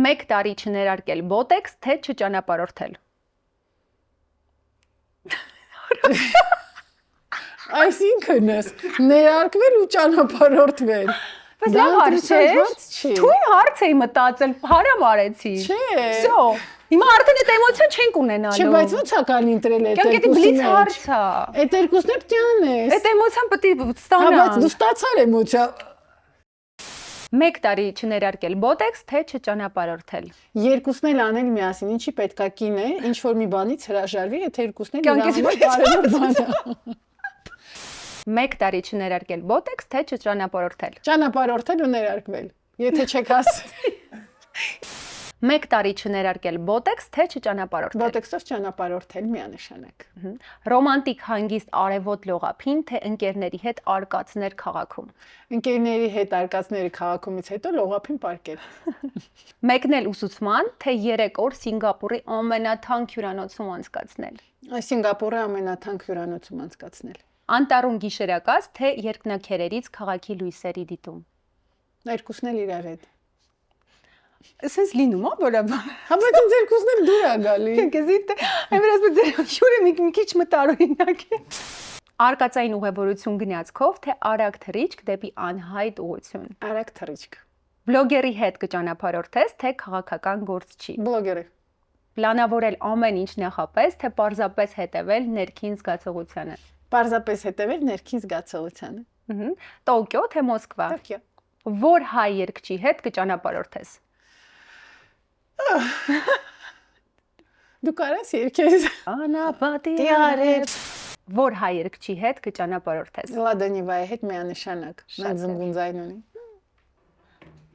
Մեկ տարի չներարկել բոտեքս, թե չճանապարհորդել։ Այսինքն ներարկվել ու ճանապարհորդվել։ Բայց լավ հարց չէ։ Թույն հարց էի մտածել, հարամ արեցի։ Չէ։ Всё։ Հիմա արդեն այդ էմոցիան չենք ունենալու։ Չէ, բայց ո՞նց է կան ընտրել այդ երկուսը։ Բլից հարց է։ Այդ երկուսն էլ տյան է։ Այդ էմոցիան պետք է ստանամ։ Հա, բայց դու ստացար էմոցիա։ Մեկ տարի չներարկել բոտեքս, թե չճանապարհորդել։ Երկուսն էլ անել միասին, ինչի պետքա կին է, ինչ որ մի բանից հրաժարվի, եթե երկուսն էլ կարևոր բան է։ Մեկ տարի չներարկել բոտեքս, թե չճանապարհորդել։ Ճանապարհորդել ու ներարկվել։ Եթե չեք ասի։ Մեկ տարի չներարկել բոտեքս, թե չճանապարհորդել։ Բոտեքսով ճանապարհորդել միանշանակ։ Ռոմանտիկ հանգիստ արևոտ լողափին, թե ընկերների հետ արկածներ քաղաքում։ Ընկերների հետ արկածները քաղաքումից հետո լողափին պարկել։ Մեկնել ուսուցման, թե 3 օր Սինգապուրի ամենաթանկ հյուրանոցում անցկացնել։ Սինգապուրի ամենաթանկ հյուրանոցում անցկացնել։ Անտառում գիշերակաց, թե երկնաքերերից քաղաքի լույսերի դիտում։ Երկուսն էլ իրար հետ։ Սենց լինում է, որը։ Հա, բայց ինձ երկուսն էլ դուր է գալի։ Գեզիտ, այնպես ձեր շուրը մի քիչ մտարօրինակ է։ Արկածային ուղևորություն գնացքով, թե արագ թռիչք դեպի անհայտ ուղղություն։ Արագ թռիչք։ Բլոգերի հետ կճանապարհորդես, թե քաղաքական գործչի։ Բլոգերը։ Պլանավորել ամեն ինչ նախապես, թե պարզապես հետևել ներքին զգացողությանը։ Պարզապես հետևել ներքին զգացողությանը։ Տոկիո, թե Մոսկվա։ Տոկիո։ Որ հայ երգչի հետ կճանապարհորդես։ Դու կարաս երգես։ Անապատի արև։ Որ հայ երգչի հետ կճանապարհորդես։ Լադանիվայի հետ միանշանակ։ Նա զնգուն ձայն ունի։